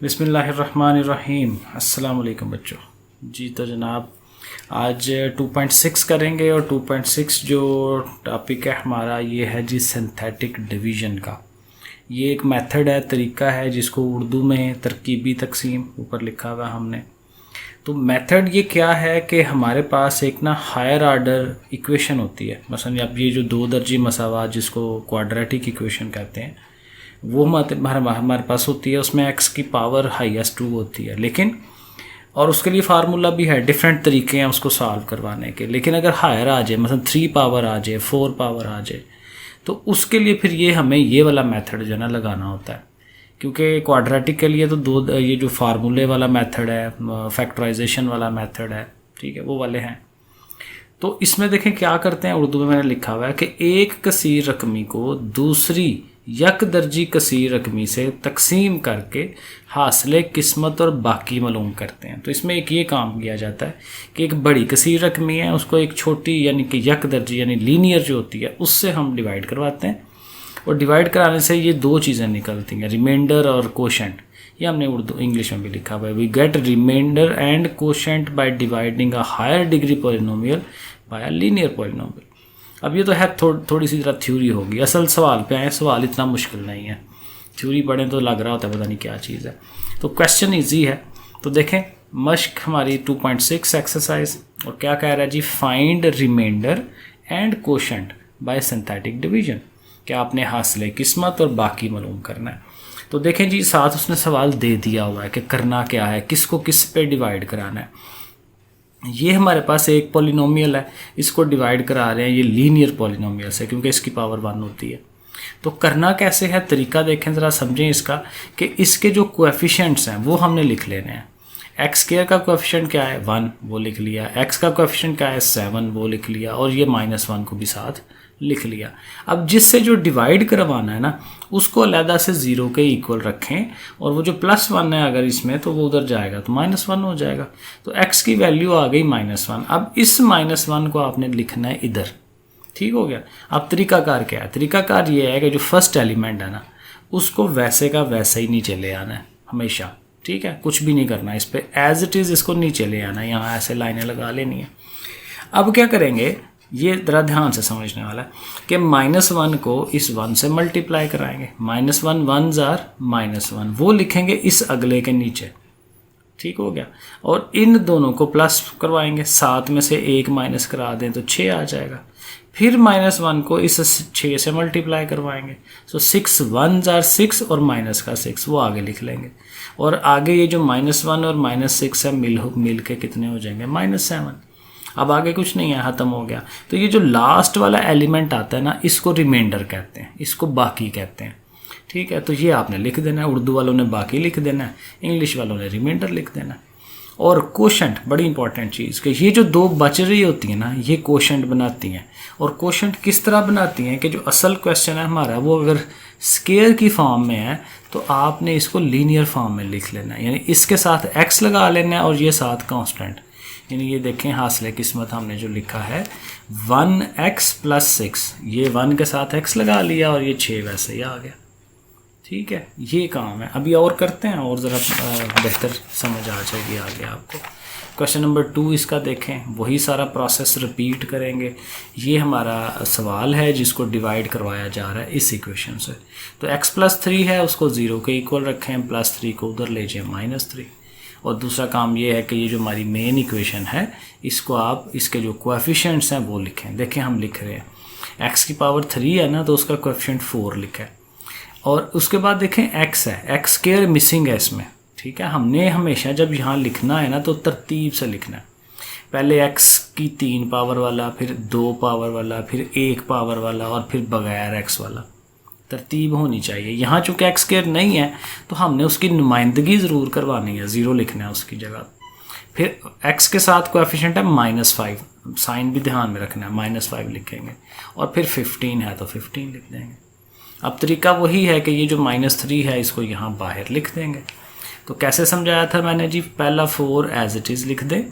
बिस्मिल्लाहिर्रहमानिर्रहीम। अस्सलाम वालेकुम बच्चों। जी तो जनाब आज 2.6 करेंगे और 2.6 जो टॉपिक है हमारा ये है जी सिंथेटिक डिवीज़न का। ये एक मेथड है, तरीका है जिसको उर्दू में तरकीबी तकसीम ऊपर लिखा हुआ हमने। तो मेथड ये क्या है कि हमारे पास एक ना हायर आर्डर इक्वेशन होती है। मसलन अब ये जो दो दर्जी मसावात जिसको क्वाड्रेटिक इक्वेशन कहते हैं वो हमारे पास होती है। उसमें x की पावर हाईएस्ट 2 होती है, लेकिन और उसके लिए फार्मूला भी है, डिफरेंट तरीके हैं उसको सॉल्व करवाने के। लेकिन अगर हायर आ जाए, मतलब 3 पावर आ जाए, 4 पावर आ जाए, तो उसके लिए फिर ये हमें ये वाला मेथड जो है ना लगाना होता है। क्योंकि क्वाड्रेटिक के लिए तो ये जो फार्मूले वाला मेथड है, फैक्टराइजेशन वाला मेथड है, ठीक है, वो वाले हैं। तो इसमें देखें क्या करते हैं, उर्दू में मैंने लिखा हुआ है कि एक कसीर रकमी को दूसरी यक दर्जी कसीर रकमी से तकसीम करके हासिल किस्मत और बाकी मालूम करते हैं। तो इसमें एक ये काम किया जाता है कि एक बड़ी कसीर रकमी है, उसको एक छोटी यानी कि यक दर्जी यानी लीनियर जो होती है उससे हम डिवाइड करवाते हैं। और डिवाइड कराने से ये दो चीज़ें निकलती हैं, रिमाइंडर और कोशेंट। ये हमने उर्दू इंग्लिश में भी लिखा हुआ है, we get remainder and quotient by dividing a higher degree polynomial by a linear polynomial. अब ये तो है थोड़ी सी तरह थ्योरी होगी। असल सवाल पे आए, सवाल इतना मुश्किल नहीं है, थ्योरी पढ़ें तो लग रहा होता है पता नहीं क्या चीज़ है। तो क्वेश्चन इजी है। तो देखें मश्क हमारी 2.6 एक्सरसाइज, और क्या कह रहा है जी, find remainder and quotient by synthetic division. क्या आपने हासिल किस्मत और बाकी मालूम करना है। तो देखें जी साथ उसने सवाल दे दिया हुआ है कि करना क्या है, किसको किस पे डिवाइड कराना है। ये हमारे पास एक पॉलिनोमियल है, इसको डिवाइड करा रहे हैं ये लीनियर पॉलिनोमियल से, क्योंकि इसकी पावर 1 होती है। तो करना कैसे है, तरीका देखें ज़रा, समझें इसका कि इसके जो कोएफिशिएंट्स हैं वो हमने लिख लेने हैं। एक्स स्क्वायर का कोएफिशिएंट क्या है 1, वो लिख लिया। एक्स का कोएफिशिएंट क्या है 7, वो लिख लिया। और ये -1 को भी साथ लिख लिया। अब जिससे जो डिवाइड करवाना है ना उसको अलहदा से 0 के इक्वल रखें, और वो जो +1 है अगर इसमें तो वो उधर जाएगा तो -1 हो जाएगा। तो x की वैल्यू आ गई -1। अब इस -1 को आपने लिखना है इधर, ठीक हो गया। अब तरीकाकार क्या है, तरीकाकार ये है कि जो फर्स्ट एलिमेंट है ना उसको वैसे का वैसे ही नीचे ले आना है हमेशा, ठीक है, कुछ भी नहीं करना, इस पर एज इट इज़ इसको नीचे ले आना है, यहाँ ऐसे लाइनें लगा लेनी है। अब क्या करेंगे, ये ज़रा ध्यान से समझने वाला है कि -1 को इस 1 से मल्टीप्लाई कराएंगे। -1 1s आर -1, वो लिखेंगे इस अगले के नीचे, ठीक हो गया। और इन दोनों को प्लस करवाएंगे, 7 में से 1 माइनस करा दें तो 6 आ जाएगा। फिर -1 को इस 6 से मल्टीप्लाई करवाएंगे, सो 6 1s आर 6 और माइनस का 6 वो आगे लिख लेंगे। और आगे ये जो -1 और -6 है मिल के कितने हो जाएंगे -7। अब आगे कुछ नहीं है, ख़त्म हो गया। तो ये जो लास्ट वाला एलिमेंट आता है ना इसको रिमाइंडर कहते हैं, इसको बाकी कहते हैं, ठीक है। तो ये आपने लिख देना है, उर्दू वालों ने बाकी लिख देना है, इंग्लिश वालों ने रिमाइंडर लिख देना है। और कोशेंट बड़ी इंपॉर्टेंट चीज़ कि ये जो दो बच रही होती हैं ना ये कोशेंट बनाती हैं। और कोशेंट किस तरह बनाती हैं कि जो असल क्वेश्चन है हमारा वो अगर स्केयर की फॉर्म में है तो आपने इसको लीनियर फॉर्म में लिख लेना है, यानी इसके साथ x लगा लेना है और ये साथ कांस्टेंट। यानी ये देखें हासिल किस्मत हमने जो लिखा है 1x + 6, ये 1 के साथ x लगा लिया और ये 6 वैसे ही आ गया, ठीक है। ये काम है। अभी और करते हैं और ज़रा बेहतर समझ आ जाएगी आगे आपको। क्वेश्चन नंबर 2 इसका देखें, वही सारा प्रोसेस रिपीट करेंगे। ये हमारा सवाल है जिसको डिवाइड करवाया जा रहा है इस इक्वेशन से। तो x + 3 है उसको 0 के इक्वल रखें, +3 को उधर ले जाएँ -3। और दूसरा काम ये है कि ये जो हमारी मेन इक्वेशन है इसको आप इसके जो कोएफिशिएंट्स हैं वो लिखें। देखें हम लिख रहे हैं x की पावर 3 है ना तो उसका कोएफिशिएंट 4 लिखा है। और उसके बाद देखें x है, x स्क्वायर मिसिंग है इसमें, ठीक है। हमने हमेशा जब यहाँ लिखना है ना तो तरतीब से लिखना है, पहले x की 3 पावर वाला, फिर 2 पावर वाला, फिर 1 पावर वाला और फिर बगैर x वाला, तरतीब होनी चाहिए। यहाँ चूँकि x स्क्वायर नहीं है तो हमने उसकी नुमाइंदगी ज़रूर करवानी है, 0 लिखना है उसकी जगह। फिर x के साथ कोएफिशिएंट है -5, साइन भी ध्यान में रखना है, -5 लिखेंगे। और फिर 15 है तो 15 लिख देंगे। अब तरीका वही है कि ये जो -3 है इसको यहाँ बाहर लिख देंगे। तो कैसे समझाया था मैंने जी, पहला 4 एज इट इज़ लिख दें,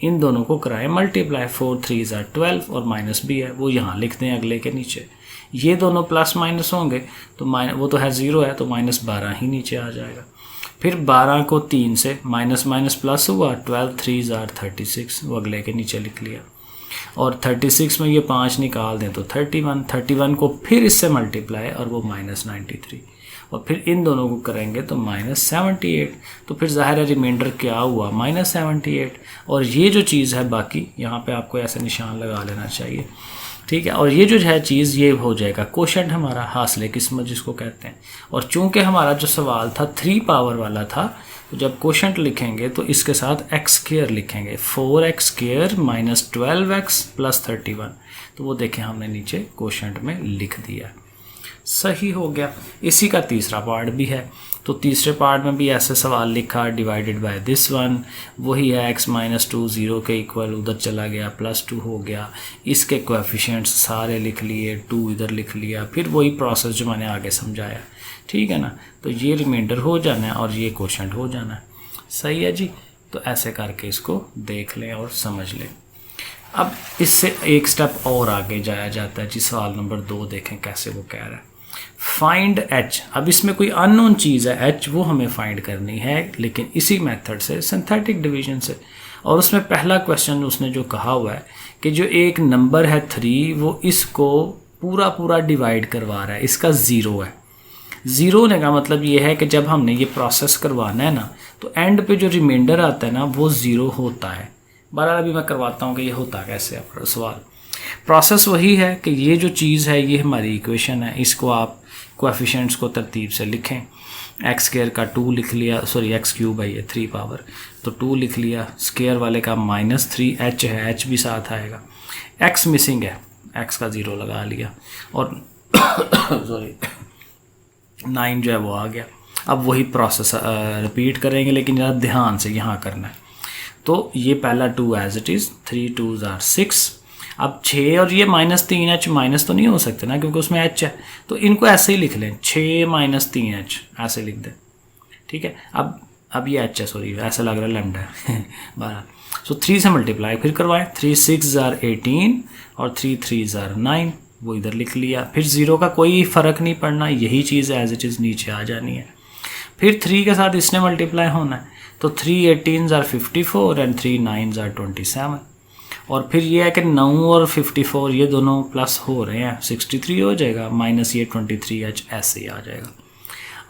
इन दोनों को कराएं मल्टीप्लाई, 4 3s आर 12 और माइनस भी है वो यहाँ लिख दें अगले के नीचे। ये दोनों प्लस माइनस होंगे तो वो तो है 0 है, तो -12 ही नीचे आ जाएगा। फिर 12 को 3 से माइनस माइनस प्लस हुआ, 12 3 जार 36, वो अगले के नीचे लिख लिया। और 36 में ये 5 निकाल दें तो 31 को फिर इससे मल्टीप्लाई और वो -93, और फिर इन दोनों को करेंगे तो -78। तो फिर ज़ाहिर है रिमाइंडर क्या हुआ, -78। और ये जो चीज़ है बाकी यहाँ पे आपको ऐसे निशान लगा लेना चाहिए, ठीक है। और ये जो है चीज़ ये हो जाएगा कोशेंट हमारा, हासिल किस्मत जिसको कहते हैं। और चूंकि हमारा जो सवाल था 3 पावर वाला था, तो जब कोशेंट लिखेंगे तो इसके साथ x² लिखेंगे, 4x² - 12x + 31। तो वो देखें हमने नीचे कोशेंट में लिख दिया, सही हो गया। इसी का तीसरा पार्ट भी है, तो तीसरे पार्ट में भी ऐसे सवाल लिखा, डिवाइडेड बाय दिस वन, वही है x - 2 0 के इक्वल, उधर चला गया +2 हो गया। इसके कोएफिशिएंट्स सारे लिख लिए, 2 इधर लिख लिया, फिर वही प्रोसेस जो मैंने आगे समझाया, ठीक है ना। तो ये रिमाइंडर हो जाना है और ये कोशेंट हो जाना है, सही है जी। तो ऐसे करके इसको देख लें और समझ लें। अब इससे एक स्टेप और आगे जाया जाता है जी। सवाल नंबर 2 देखें कैसे वो कह रहा है, फाइंड h। अब इसमें कोई अननोन चीज़ है h, वो हमें फाइंड करनी है, लेकिन इसी मेथड से, सिंथेटिक डिवीजन से। और उसमें पहला क्वेश्चन उसने जो कहा हुआ है कि जो एक नंबर है 3, वो इसको पूरा डिवाइड करवा रहा है, इसका 0 है। 0 होने का मतलब ये है कि जब हमने ये प्रोसेस करवाना है ना, तो एंड पे जो रिमाइंडर आता है ना वो 0 होता है। बहरहाल अभी मैं करवाता हूँ कि ये होता कैसे है सवाल। प्रोसेस वही है कि ये जो चीज़ है ये हमारी इक्वेशन है, इसको आप कोएफिशिएंट्स को तरतीब से लिखें। x² का 2 लिख लिया, सॉरी x³ है ये 3 पावर, तो 2 लिख लिया। स्क्वायर वाले का -3, h है, h भी साथ आएगा। x मिसिंग है, x का 0 लगा लिया, और सॉरी 9 जो है वो आ गया। अब वही प्रोसेस रिपीट करेंगे, लेकिन ज़रा ध्यान से यहाँ करना है। तो ये पहला 2 एज इट इज़, 3 2 जार 6। अब 6 और ये -3h माइनस तो नहीं हो सकते ना, क्योंकि उसमें h है, तो इनको ऐसे ही लिख लें, 6 - 3h ऐसे लिख दें, ठीक है। अब ये h है, सॉरी ऐसा लग रहा है लैम्डा है 12। सो 3 से मल्टीप्लाई फिर करवाएं, 3 6 जार 18 और 3 3 जार 9, वो इधर लिख लिया। फिर 0 का कोई फ़र्क नहीं पड़ना, यही चीज़ एज इट इज़ नीचे आ जानी है। फिर 3 के साथ इसने मल्टीप्लाई होना है, तो 3 18 जार 54 एंड 3 9 जार 27। और फिर ये है कि 9 और 54 ये दोनों प्लस हो रहे हैं, 63 हो जाएगा, माइनस ये 23h ऐसे ही आ जाएगा।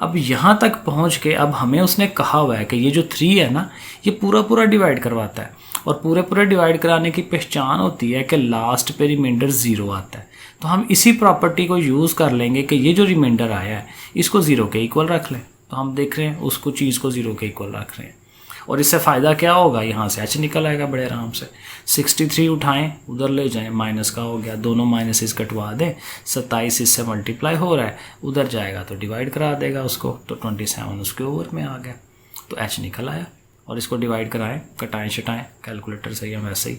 अब यहाँ तक पहुँच के अब हमें उसने कहा हुआ है कि ये जो 3 है ना, ये पूरा डिवाइड करवाता है, और पूरे डिवाइड कराने की पहचान होती है कि लास्ट पे रिमाइंडर 0 आता है। तो हम इसी प्रॉपर्टी को यूज़ कर लेंगे कि ये जो रिमाइंडर आया है इसको 0 के इक्वल रख लें। तो हम देख रहे हैं उसको चीज़ को 0 के इक्वल रख रहे हैं, और इससे फ़ायदा क्या होगा, यहाँ से h निकल आएगा बड़े आराम से। 63 उठाएं, उधर ले जाएं, माइनस का हो गया, दोनों माइनस कटवा दें, 27 इससे मल्टीप्लाई हो रहा है, उधर जाएगा तो डिवाइड करा देगा उसको, तो 27 उसके ओवर में आ गया, तो h निकल आया। और इसको डिवाइड कराएं, कटाएं शटाएं, कैलकुलेटर से या वैसे ही,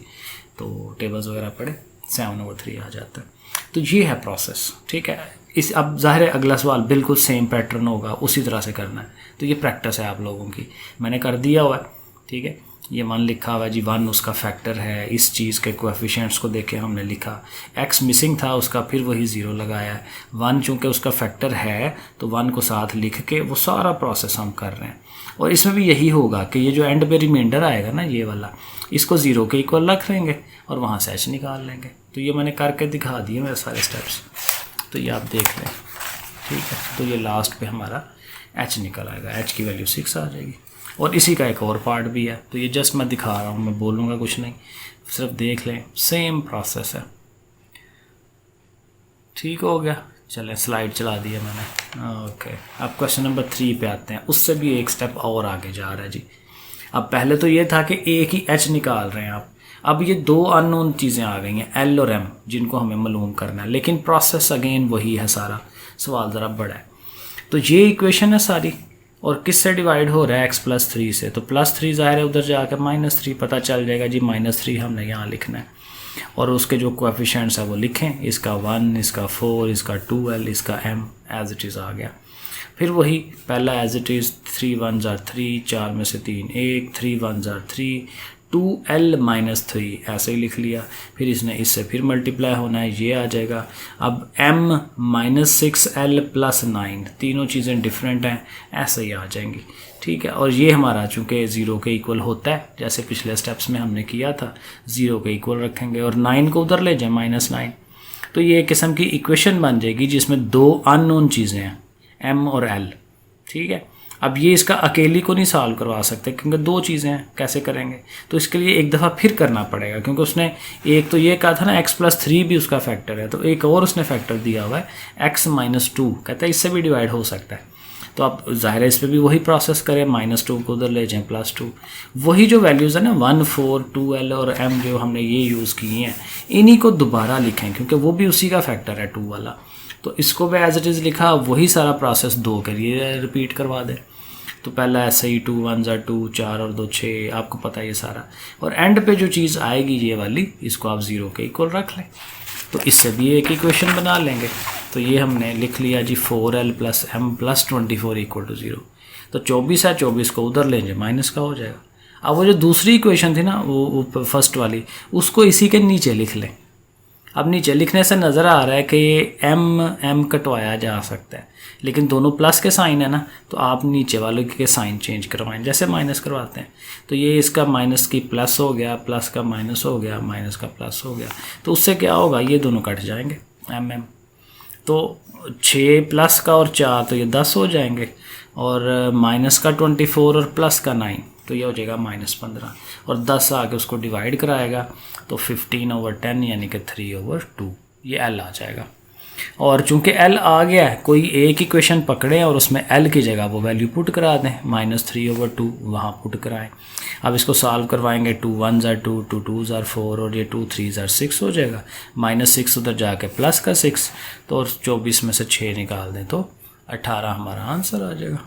तो टेबल्स वगैरह पढ़े, 7/3 आ जाता है। तो ये है प्रोसेस, ठीक है। इस अब ज़ाहिर है अगला सवाल बिल्कुल सेम पैटर्न होगा, उसी तरह से करना है। तो ये प्रैक्टिस है आप लोगों की, मैंने कर दिया हुआ है, ठीक है। ये 1 लिखा हुआ है जी, 1 उसका फैक्टर है, इस चीज़ के कोएफिशिएंट्स को देखे हमने लिखा, x मिसिंग था उसका, फिर वही 0 लगाया है। 1 चूँकि उसका फैक्टर है तो 1 को साथ लिख के वो सारा प्रोसेस हम कर रहे हैं। और इसमें भी यही होगा कि ये जो एंड पे रिमाइंडर आएगा ना, ये वाला, इसको 0 के इक्वल रख लेंगे और वहाँ से h निकाल लेंगे। तो ये मैंने करके दिखा दिए मेरे सारे स्टेप्स, तो ये आप देख लें, ठीक है। तो ये लास्ट पे हमारा h निकल आएगा, h की वैल्यू 6 आ जाएगी। और इसी का एक और पार्ट भी है, तो ये जस्ट मैं दिखा रहा हूँ, मैं बोलूँगा कुछ नहीं, सिर्फ देख लें, सेम प्रोसेस है, ठीक हो गया। चलें स्लाइड चला दिया मैंने, ओके। अब क्वेश्चन नंबर 3 पे आते हैं, उससे भी एक स्टेप और आगे जा रहा है जी। अब पहले तो ये था कि एक ही h निकाल रहे हैं आप, अब ये 2 अननोन चीज़ें आ गई हैं, L और M, जिनको हमें मालूम करना है, लेकिन प्रोसेस अगेन वही है, सारा सवाल ज़रा बड़ा है। तो ये इक्वेशन है सारी, और किससे डिवाइड हो रहा है, x + 3 से, तो +3 ज़ाहिर है उधर जाकर -3 पता चल जाएगा जी, -3 हमने यहाँ लिखना है। और उसके जो कोएफिशिएंट्स है वो लिखें, इसका 1, इसका 4, इसका 2l, इसका m एज इट इज़ आ गया। फिर वही पहला एज इट इज़, 3 1 जार 3, 4 में से 3 1, 3 1 जार 3, 2l-3 ऐसे ही लिख लिया, फिर इसने इससे फिर मल्टीप्लाई होना है, ये आ जाएगा। अब m-6l + 9, तीनों चीज़ें डिफरेंट हैं, ऐसे ही आ जाएंगी, ठीक है। और ये हमारा चूँकि 0 के इक्वल होता है, जैसे पिछले स्टेप्स में हमने किया था, 0 के इक्वल रखेंगे और 9 को उधर ले जाएं, -9, तो ये एक किस्म की इक्वेशन बन जाएगी जिसमें दो अननोन चीज़ें हैं, m और l, ठीक है। अब ये इसका अकेली को नहीं सॉल्व करवा सकते क्योंकि दो चीज़ें हैं, कैसे करेंगे? तो इसके लिए एक दफ़ा फिर करना पड़ेगा, क्योंकि उसने एक तो ये कहा था ना x+3 भी उसका फैक्टर है, तो एक और उसने फैक्टर दिया हुआ है x-2, कहता है इससे भी डिवाइड हो सकता है। तो आप ज़ाहिर है इस पर भी वही प्रोसेस करें, -2 को उधर ले जाएं, +2, वही जो वैल्यूज़ है ना 1, 4, 2l और m जो हमने ये यूज़ किए हैं, इन्हीं को दोबारा लिखें क्योंकि वो भी उसी का फैक्टर है 2 वाला। तो इसको भी एज इट इज़ लिखा, वही सारा प्रोसेस 2 के लिए रिपीट करवा दें। तो पहला ऐसे ही 2 1 2, 4 और 2 6, आपको पता है ये सारा। और एंड पे जो चीज़ आएगी ये वाली, इसको आप 0 के इक्वल रख लें, तो इससे भी एक इक्वेशन बना लेंगे। तो ये हमने लिख लिया जी 4l + m + 24 = 0। तो 24 है, 24 को उधर लेंगे, माइनस का हो जाएगा। अब वो जो दूसरी इक्वेशन थी ना, वो फर्स्ट वाली, उसको इसी के नीचे लिख लें। अब नीचे लिखने से नज़र आ रहा है कि ये m कटवाया जा सकता है, लेकिन दोनों प्लस के साइन है ना, तो आप नीचे वाले के साइन चेंज करवाएं, जैसे माइनस करवाते हैं। तो ये इसका माइनस की प्लस हो गया, प्लस का माइनस हो गया, माइनस का प्लस हो गया, तो उससे क्या होगा, ये दोनों कट जाएंगे m। तो 6 प्लस का और 4 तो ये 10 हो जाएंगे, और माइनस का 24 और प्लस का 9 तो ये हो जाएगा -15, और 10 आके उसको डिवाइड कराएगा, तो 15/10 यानी कि 3/2, ये l आ जाएगा। और चूंकि l आ गया है, कोई एक इक्वेशन पकड़ें और उसमें l की जगह वो वैल्यू पुट करा दें, -3/2 वहाँ पुट कराएं। अब इसको सॉल्व करवाएंगे, 2 1 2, 2 2 4 और ये 2 3 6 हो जाएगा, -6 उधर जाके प्लस का 6, तो और 24 में से 6 निकाल दें तो 18 हमारा आंसर आ जाएगा।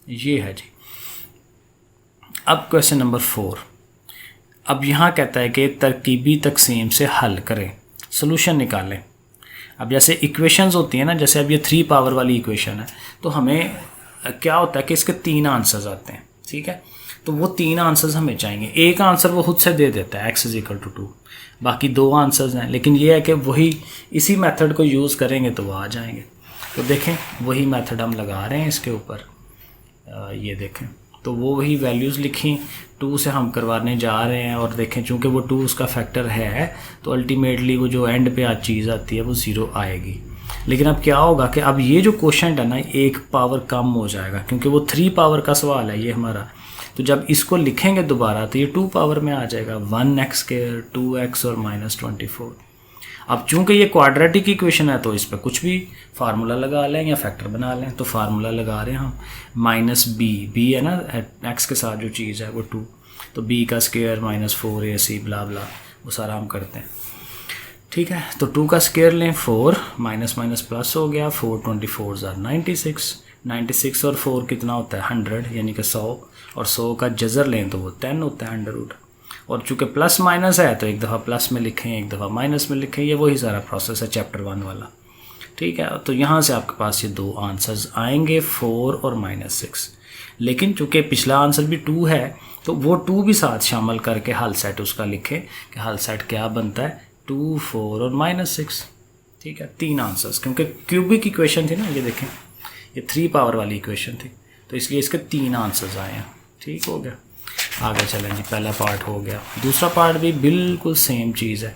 ये है जी। अब क्वेश्चन नंबर 4, अब यहाँ कहता है कि तरकीबी तकसीम से हल करें, सोल्यूशन निकालें। अब जैसे इक्वेशंस होती हैं ना, जैसे अब ये 3 पावर वाली इक्वेशन है, तो हमें क्या होता है कि इसके 3 आंसर्स आते हैं, ठीक है। तो वो 3 आंसर्स हमें चाहिए, एक आंसर वो खुद से दे देता है x = 2, बाकी 2 आंसर्स हैं, लेकिन ये है कि वही इसी मेथड को यूज़ करेंगे तो वो आ जाएंगे। तो देखें वही मेथड हम लगा रहे हैं इसके ऊपर, ये देखें, तो वो वही वैल्यूज़ लिखी, 2 से हम करवाने जा रहे हैं, और देखें चूँकि वो 2 उसका फैक्टर है, तो अल्टीमेटली वो जो एंड पे आज चीज़ आती है वो 0 आएगी। लेकिन अब क्या होगा कि अब ये जो क्वोशंट है ना, एक पावर कम हो जाएगा, क्योंकि वो 3 पावर का सवाल है ये हमारा। तो जब इसको लिखेंगे दोबारा तो ये 2 पावर में आ जाएगा, 1x², 2x और -24। अब चूंकि ये क्वाड्रेटिक इक्वेशन है, तो इस पर कुछ भी फार्मूला लगा लें या फैक्टर बना लें। तो फार्मूला लगा रहे हैं हम, -b है ना, x के साथ जो चीज़ है वो 2, तो b का स्क्वायर -4ac ब्ला ब्ला, वो सारा हम करते हैं, ठीक है। तो 2 का स्क्वायर लें, 4 माइनस प्लस हो गया, 4 24 96 और 4 कितना होता है 100, यानी कि 100, और 100 का जज़र लें तो वो 10 होता है √। और चूँकि प्लस माइनस है, तो एक दफ़ा प्लस में लिखें, एक दफ़ा माइनस में लिखें, ये वही सारा प्रोसेस है चैप्टर 1 वाला, ठीक है। तो यहाँ से आपके पास ये 2 आंसर्स आएंगे, 4 और -6। लेकिन चूँकि पिछला आंसर भी 2 है, तो वो 2 भी साथ शामिल करके हल सेट उसका लिखें कि हल सेट क्या बनता है, 2, 4 और -6, ठीक है। 3 आंसर्स, क्योंकि क्यूबिक इक्वेशन थी ना, ये देखें ये 3 पावर वाली इक्वेशन थी, तो इसलिए इसके 3 आंसर्स आए हैं, ठीक हो गया। आगे चलें जी, पहला पार्ट हो गया, दूसरा पार्ट भी बिल्कुल सेम चीज़ है।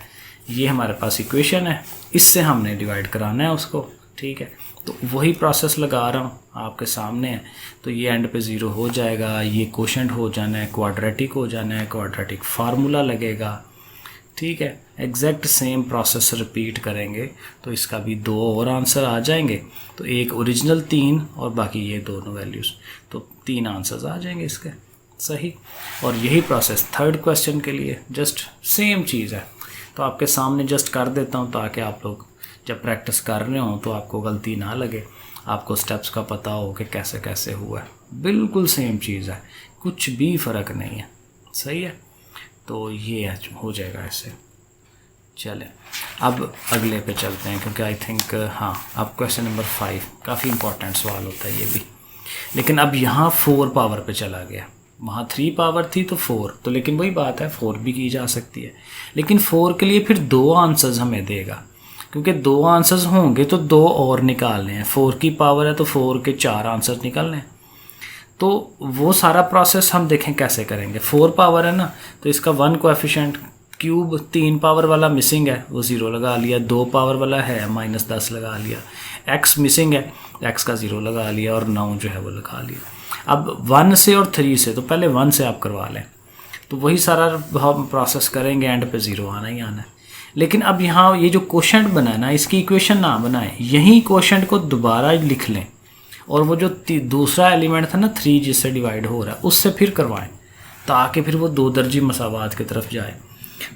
ये हमारे पास इक्वेशन है, इससे हमने डिवाइड कराना है उसको, ठीक है। तो वही प्रोसेस लगा रहा हूँ, आपके सामने है। तो ये एंड पे 0 हो जाएगा, ये क्वोशंट हो जाना है, क्वाड्रेटिक हो जाना है, क्वाड्रेटिक फार्मूला लगेगा, ठीक है। एग्जैक्ट सेम प्रोसेस रिपीट करेंगे तो इसका भी 2 और आंसर आ जाएंगे। तो एक ओरिजिनल 3 और बाकी ये दोनों वैल्यूज़, तो 3 आंसर्स आ जाएंगे इसके, सही। और यही प्रोसेस थर्ड क्वेश्चन के लिए, जस्ट सेम चीज़ है। तो आपके सामने जस्ट कर देता हूँ, ताकि आप लोग जब प्रैक्टिस कर रहे हो तो आपको गलती ना लगे, आपको स्टेप्स का पता हो कि कैसे कैसे हुआ है। बिल्कुल सेम चीज़ है, कुछ भी फ़र्क नहीं है, सही है। तो ये हो जाएगा ऐसे। चलें अब अगले पे चलते हैं, क्योंकि आई थिंक हाँ, अब क्वेश्चन नंबर 5 काफ़ी इंपॉर्टेंट सवाल होता है ये भी। लेकिन अब यहाँ 4 पावर पे चला गया, वहाँ 3 पावर थी तो 4, तो लेकिन वही बात है 4 भी की जा सकती है, लेकिन 4 के लिए फिर 2 आंसर्स हमें देगा, क्योंकि 2 आंसर्स होंगे तो 2 और निकालने हैं। 4 की पावर है तो 4 के 4 आंसर्स निकालने हैं। तो वो सारा प्रोसेस हम देखें कैसे करेंगे। 4 पावर है ना, तो इसका 1 कोएफिशिएंट क्यूब 3 पावर वाला मिसिंग है वो 0 लगा लिया, 2 पावर वाला है -10 लगा लिया, x मिसिंग है x का 0 लगा लिया और 9 जो है वो लगा लिया। अब 1 से और 3 से, तो पहले 1 से आप करवा लें, तो वही सारा हम प्रोसेस करेंगे, एंड पे 0 आना ही आना है। लेकिन अब यहाँ ये जो क्वोशंट बना है ना, इसकी इक्वेशन ना बनाएं, यही क्वोशंट को दोबारा लिख लें और वो जो दूसरा एलिमेंट था ना 3 जिससे डिवाइड हो रहा है उससे फिर करवाएं, ताकि फिर वो 2 दर्जी मसावात की तरफ जाए।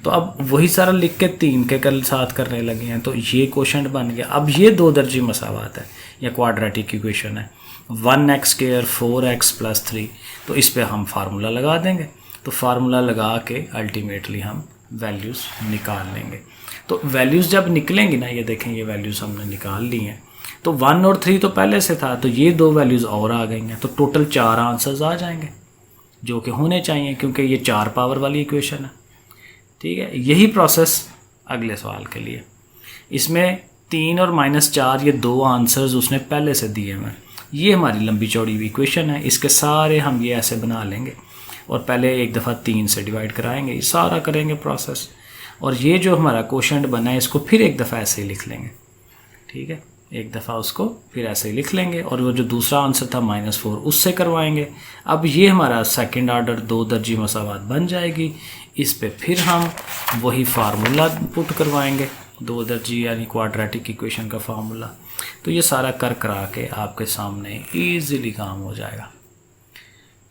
तो अब वही सारा लिख के 3 के साथ करने लगे हैं, तो ये क्वोशंट बन गया। अब ये 2 दर्जी मसावात है या क्वाड्रेटिक इक्वेशन है, 1x² 4x + 3, तो इस पर हम फार्मूला लगा देंगे। तो फार्मूला लगा के अल्टीमेटली हम वैल्यूज़ निकाल लेंगे। तो वैल्यूज़ जब निकलेंगी ना, ये देखें ये वैल्यूज़ हमने निकाल ली हैं, तो 1 और 3 तो पहले से था, तो ये 2 वैल्यूज़ और आ गई हैं, तो टोटल 4 आंसर्स आ जाएंगे जो कि होने चाहिए, क्योंकि ये 4 पावर वाली इक्वेशन है। ठीक है, यही प्रोसेस अगले सवाल के लिए। इसमें 3 और -4 ये 2 आंसर्स उसने पहले से दिए हैं। ये हमारी लंबी चौड़ी इक्वेशन है, इसके सारे हम ये ऐसे बना लेंगे और पहले एक दफ़ा 3 से डिवाइड कराएंगे, ये सारा करेंगे प्रोसेस, और ये जो हमारा क्वोशंट बना है इसको फिर एक दफ़ा ऐसे ही लिख लेंगे। ठीक है, एक दफ़ा उसको फिर ऐसे ही लिख लेंगे, और वो जो दूसरा आंसर था -4 उससे करवाएंगे। अब ये हमारा सेकंड ऑर्डर 2 दर्जी मसावात बन जाएगी। इस पे फिर हम वही फार्मूला पुट करवाएंगे, 2 दर्जी यानी क्वाड्रेटिक इक्वेशन का फार्मूला। तो ये सारा कर करा के आपके सामने ईज़िली काम हो जाएगा।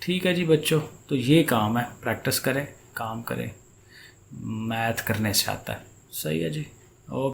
ठीक है जी बच्चों, तो ये काम है, प्रैक्टिस करें, काम करें, मैथ करने से आता है। सही है जी, ओके।